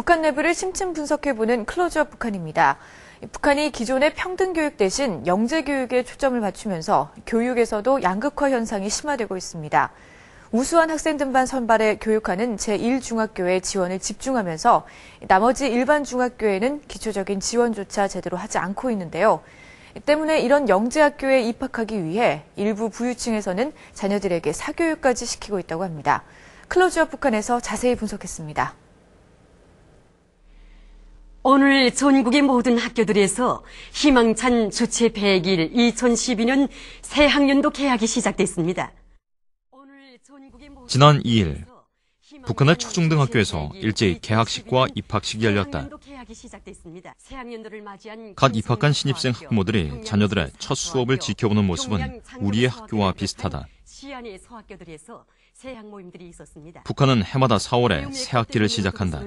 북한 내부를 심층 분석해보는 클로즈업 북한입니다. 북한이 기존의 평등교육 대신 영재교육에 초점을 맞추면서 교육에서도 양극화 현상이 심화되고 있습니다. 우수한 학생들 반 선발에 교육하는 제1중학교에 지원을 집중하면서 나머지 일반 중학교에는 기초적인 지원조차 제대로 하지 않고 있는데요. 때문에 이런 영재학교에 입학하기 위해 일부 부유층에서는 자녀들에게 사교육까지 시키고 있다고 합니다. 클로즈업 북한에서 자세히 분석했습니다. 오늘 전국의 모든 학교들에서 희망찬 주체 100일 2012년 새 학년도 개학이 시작됐습니다. 지난 2일 북한의 초중등학교에서 일제히 개학식과 입학식이 열렸다. 갓 입학한 신입생 학부모들이 자녀들의 첫 수업을 지켜보는 모습은 우리의 학교와 비슷하다. 북한은 해마다 4월에 새 학기를 시작한다.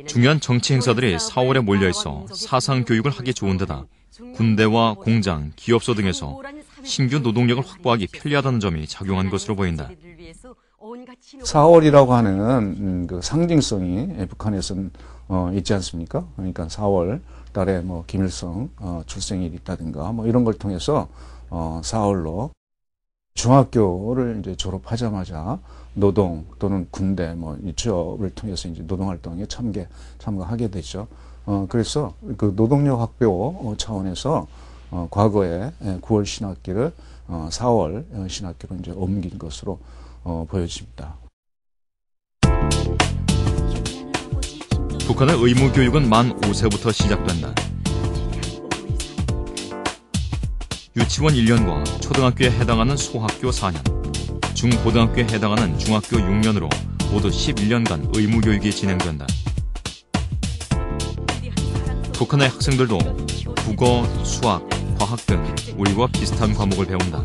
중요한 정치 행사들이 4월에 몰려있어 사상교육을 하기 좋은 데다 군대와 공장, 기업소 등에서 신규 노동력을 확보하기 편리하다는 점이 작용한 것으로 보인다. 4월이라고 하는 그 상징성이 북한에서는 있지 않습니까? 그러니까 4월 달에 뭐 김일성 출생일이 있다든가 뭐 이런 걸 통해서 4월로 중학교를 이제 졸업하자마자 노동 또는 군대 뭐 취업을 통해서 이제 노동활동에 참가하게 되죠. 그래서 그 노동력 확보 차원에서 과거에 9월 신학기를 4월 신학기로 이제 옮긴 것으로 보여집니다. 북한의 의무교육은 만 5세부터 시작된다. 유치원 1년과 초등학교에 해당하는 소학교 4년, 중고등학교에 해당하는 중학교 6년으로 모두 11년간 의무교육이 진행된다. 북한의 학생들도 국어, 수학, 과학 등 우리와 비슷한 과목을 배운다.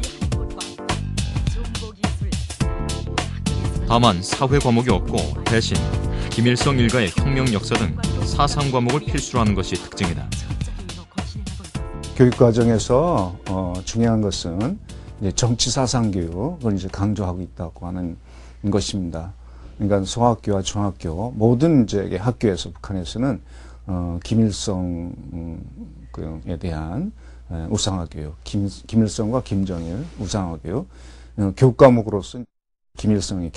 다만 사회 과목이 없고 대신 김일성 일가의 혁명 역사 등 사상 과목을 필수로 하는 것이 특징이다. 교육과정에서 중요한 것은 이제 정치 사상 교육을 이제 강조하고 있다고 하는 것입니다. 그러니까 소학교와 중학교 모든 이제 학교에서 북한에서는 김일성에 대한 우상화 교육, 김일성과 김정일 우상화 교육, 교육 과목으로서 김일성의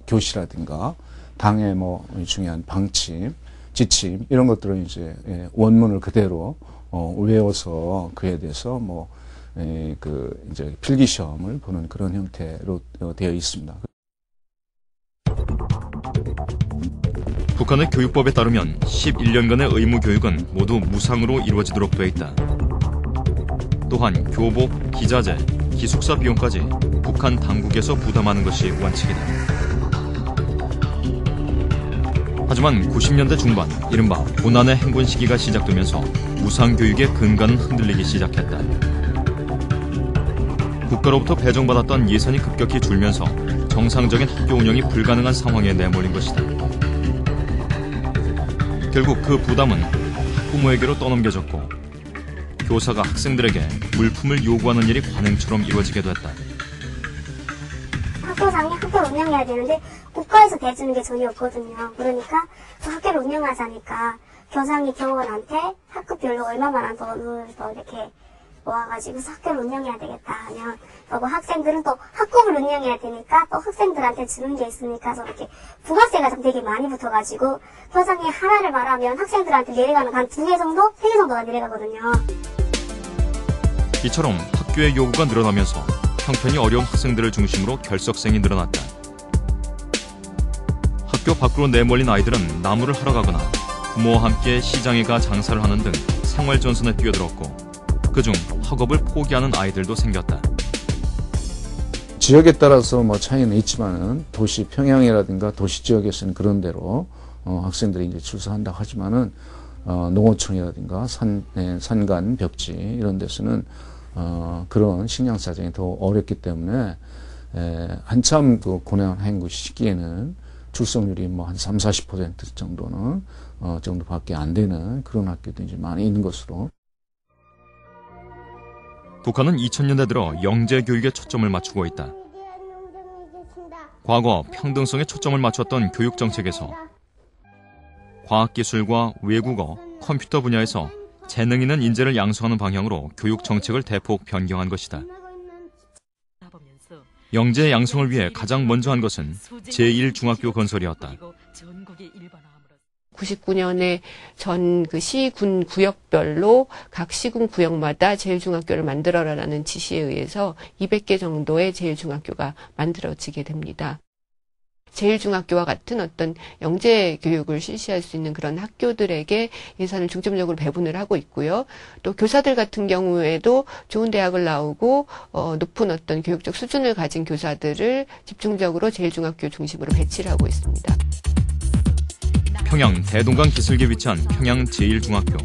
교시라든가 당의 뭐 중요한 방침, 지침 이런 것들을 이제 원문을 그대로 외워서 그에 대해서 뭐 이제 필기 시험을 보는 그런 형태로 되어 있습니다. 북한의 교육법에 따르면 11년간의 의무 교육은 모두 무상으로 이루어지도록 되어 있다. 또한 교복, 기자재, 기숙사 비용까지 북한 당국에서 부담하는 것이 원칙이다. 하지만 90년대 중반 이른바 고난의 행군 시기가 시작되면서 무상교육의 근간은 흔들리기 시작했다. 국가로부터 배정받았던 예산이 급격히 줄면서 정상적인 학교 운영이 불가능한 상황에 내몰린 것이다. 결국 그 부담은 학부모에게로 떠넘겨졌고 교사가 학생들에게 물품을 요구하는 일이 관행처럼 이루어지게 됐다. 학교장이 학교를 운영해야 되는데 국가에서 대주는 게 전혀 없거든요. 그러니까 그 학교를 운영하자니까 교장이 교원한테 학급별로 얼마만한 돈을 더 이렇게 모아가지고 학교를 운영해야 되겠다 하면 그리고 학생들은 또 학급을 운영해야 되니까 또 학생들한테 주는 게 있으니까 저렇게 부가세가 좀 되게 많이 붙어가지고 교장이 하나를 말하면 학생들한테 내려가는 한 2개 정도? 3개 정도가 내려가거든요. 이처럼 학교의 요구가 늘어나면서 형편이 어려운 학생들을 중심으로 결석생이 늘어났다. 학교 밖으로 내몰린 아이들은 나무를 하러 가거나 부모와 함께 시장에 가 장사를 하는 등 생활전선에 뛰어들었고 그중 학업을 포기하는 아이들도 생겼다. 지역에 따라서 뭐 차이는 있지만은 도시 평양이라든가 도시 지역에서는 그런 대로 학생들이 이제 출소한다고 하지만은 농어촌이라든가 산간 벽지 이런 데서는 그런 식량 사정이 더 어렵기 때문에 한참 그 고난 행군 시기에는 출석률이 뭐 한 30-40% 정도는 정도밖에 안 되는 그런 학교도 이제 많이 있는 것으로. 북한은 2000년대 들어 영재 교육에 초점을 맞추고 있다. 과거 평등성에 초점을 맞췄던 교육 정책에서 과학기술과 외국어, 컴퓨터 분야에서 재능 있는 인재를 양성하는 방향으로 교육 정책을 대폭 변경한 것이다. 영재 양성을 위해 가장 먼저 한 것은 제1중학교 건설이었다. 99년에 전 그 시군 구역별로 각 시군 구역마다 제1중학교를 만들어라라는 지시에 의해서 200개 정도의 제1중학교가 만들어지게 됩니다. 제1중학교와 같은 어떤 영재 교육을 실시할 수 있는 그런 학교들에게 예산을 중점적으로 배분을 하고 있고요. 또 교사들 같은 경우에도 좋은 대학을 나오고 높은 어떤 교육적 수준을 가진 교사들을 집중적으로 제1중학교 중심으로 배치를 하고 있습니다. 평양 대동강 기슭에 위치한 평양 제1중학교.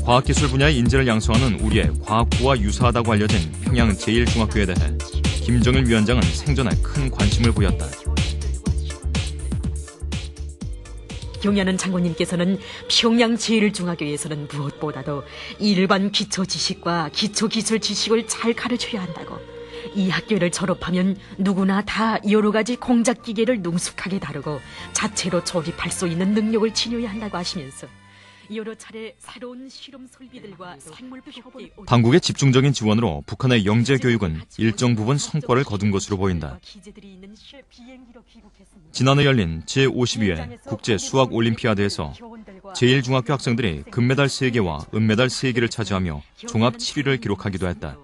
과학기술 분야의 인재를 양성하는 우리의 과학부와 유사하다고 알려진 평양 제1중학교에 대해 김정일 위원장은 생전에 큰 관심을 보였다. 경야는 장군님께서는 평양 제1중학교에서는 무엇보다도 일반 기초 지식과 기초 기술 지식을 잘 가르쳐야 한다고, 이 학교를 졸업하면 누구나 다 여러 가지 공작 기계를 능숙하게 다루고 자체로 조립할 수 있는 능력을 지녀야 한다고 하시면서 여러 차례 새로운 실험 설비들과 생물 표본이 당국의 집중적인 지원으로 북한의 영재 교육은 일정 부분 성과를 거둔 것으로 보인다. 지난해 열린 제52회 국제 수학 올림피아드에서 제1중학교 학생들이 금메달 3개와 은메달 3개를 차지하며 종합 7위를 기록하기도 했다.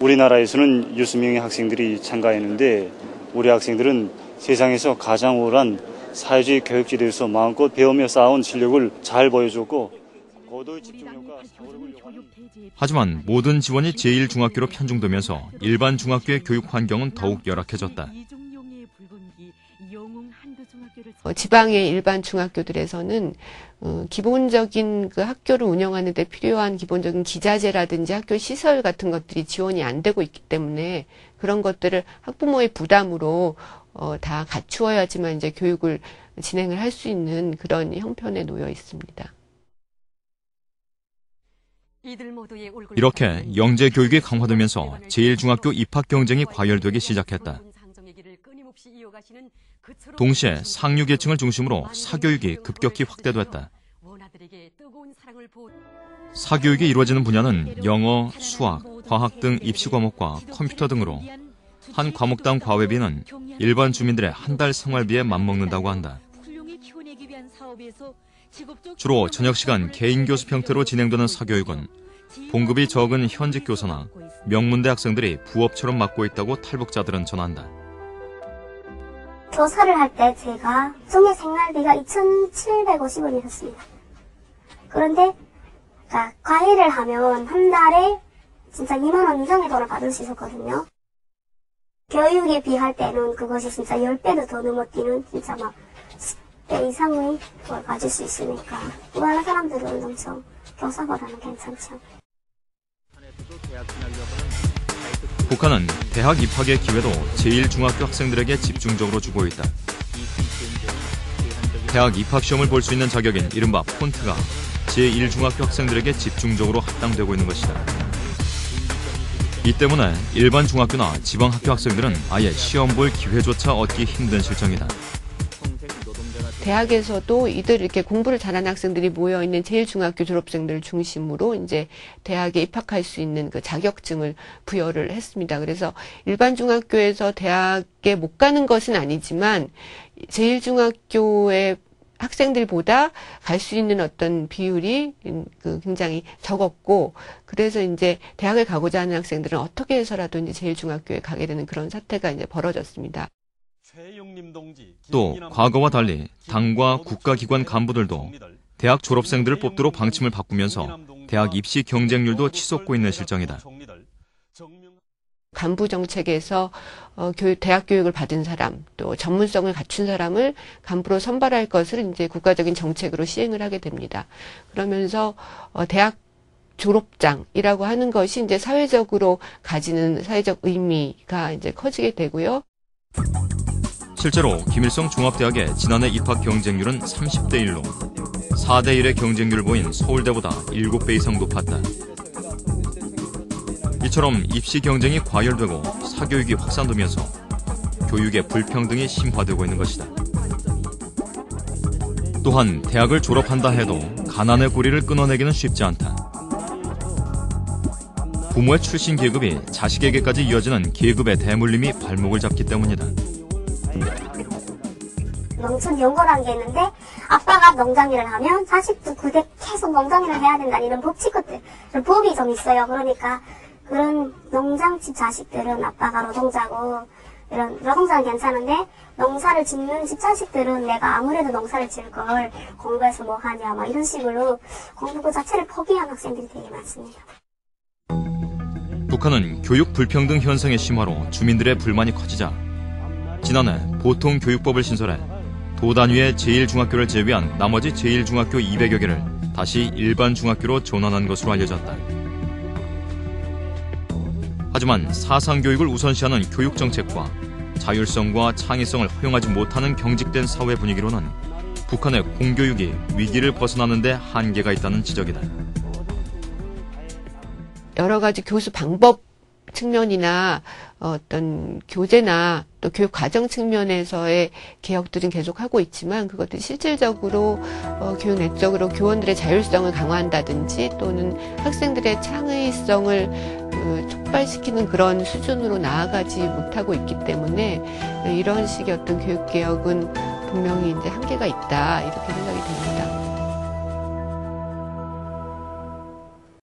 우리나라에서는 유수명의 학생들이 참가했는데 우리 학생들은 세상에서 가장 우월한 사회주의 교육지대에서 마음껏 배우며 쌓아온 실력을 잘 보여줬고 고도의 집중력과 사고력을 하지만 모든 지원이 제1중학교로 편중되면서 일반 중학교의 교육 환경은 더욱 열악해졌다. 지방의 일반 중학교들에서는 기본적인 그 학교를 운영하는 데 필요한 기본적인 기자재라든지 학교 시설 같은 것들이 지원이 안 되고 있기 때문에 그런 것들을 학부모의 부담으로 다 갖추어야지만 이제 교육을 진행을 할 수 있는 그런 형편에 놓여 있습니다. 이렇게 영재 교육이 강화되면서 제1중학교 입학 경쟁이 과열되기 시작했다. 동시에 상류 계층을 중심으로 사교육이 급격히 확대됐다. 사교육이 이루어지는 분야는 영어, 수학, 과학 등 입시 과목과 컴퓨터 등으로 한 과목당 과외비는 일반 주민들의 한 달 생활비에 맞먹는다고 한다. 주로 저녁시간 개인 교습 형태로 진행되는 사교육은 봉급이 적은 현직 교사나 명문대 학생들이 부업처럼 맡고 있다고 탈북자들은 전한다. 교사를 할 때 제가 총액 생활비가 2,750원이었습니다. 그런데 과외를 하면 한 달에 진짜 2만 원 이상의 돈을 받을 수 있었거든요. 교육에 비할 때는 그것이 진짜 10배도 더 넘어뛰는 진짜 막 10배 이상의 걸 가질 수 있으니까 우리나라 사람들은 엄청 교사보다는 괜찮죠. 북한은 대학 입학의 기회도 제1중학교 학생들에게 집중적으로 주고 있다. 대학 입학 시험을 볼 수 있는 자격인 이른바 폰트가 제1중학교 학생들에게 집중적으로 할당되고 있는 것이다. 이 때문에 일반 중학교나 지방학교 학생들은 아예 시험 볼 기회조차 얻기 힘든 실정이다. 대학에서도 이들 이렇게 공부를 잘하는 학생들이 모여 있는 제1중학교 졸업생들을 중심으로 이제 대학에 입학할 수 있는 그 자격증을 부여를 했습니다. 그래서 일반 중학교에서 대학에 못 가는 것은 아니지만 제1중학교의 학생들보다 갈 수 있는 어떤 비율이 굉장히 적었고, 그래서 이제 대학을 가고자 하는 학생들은 어떻게 해서라도 이제 제1중학교에 가게 되는 그런 사태가 이제 벌어졌습니다. 또 과거와 달리 당과 국가기관 간부들도 대학 졸업생들을 뽑도록 방침을 바꾸면서 대학 입시 경쟁률도 치솟고 있는 실정이다. 간부 정책에서 대학 교육을 받은 사람, 또 전문성을 갖춘 사람을 간부로 선발할 것을 이제 국가적인 정책으로 시행을 하게 됩니다. 그러면서 대학 졸업장이라고 하는 것이 이제 사회적으로 가지는 사회적 의미가 이제 커지게 되고요. 실제로 김일성 종합대학의 지난해 입학 경쟁률은 30대 1로 4대 1의 경쟁률을 보인 서울대보다 7배 이상 높았다. 이처럼 입시 경쟁이 과열되고 사교육이 확산되면서 교육의 불평등이 심화되고 있는 것이다. 또한 대학을 졸업한다 해도 가난의 고리를 끊어내기는 쉽지 않다. 부모의 출신 계급이 자식에게까지 이어지는 계급의 대물림이 발목을 잡기 때문이다. 농촌 연고라는 게 있는데 아빠가 농장일을 하면 자식도 그게 계속 농장일을 해야 된다는 이런 법칙것들, 법이 좀 있어요. 그러니까 그런 농장집 자식들은 아빠가 노동자고 이런 노동자는 괜찮은데 농사를 짓는 집 자식들은 내가 아무래도 농사를 지을 걸 공부해서 뭐 하냐 막 이런 식으로 공부 그 자체를 포기한 학생들이 되게 많습니다. 북한은 교육 불평등 현상의 심화로 주민들의 불만이 커지자 지난해 보통교육법을 신설해 도 단위의 제1중학교를 제외한 나머지 제1중학교 200여 개를 다시 일반 중학교로 전환한 것으로 알려졌다. 하지만 사상교육을 우선시하는 교육정책과 자율성과 창의성을 허용하지 못하는 경직된 사회 분위기로는 북한의 공교육이 위기를 벗어나는 데 한계가 있다는 지적이다. 여러 가지 교수 방법 측면이나 어떤 교재나 또 교육 과정 측면에서의 개혁들은 계속하고 있지만 그것들이 실질적으로 교육 내적으로 교원들의 자율성을 강화한다든지 또는 학생들의 창의성을 촉발시키는 그런 수준으로 나아가지 못하고 있기 때문에 이런 식의 어떤 교육 개혁은 분명히 이제 한계가 있다 이렇게 생각이 됩니다.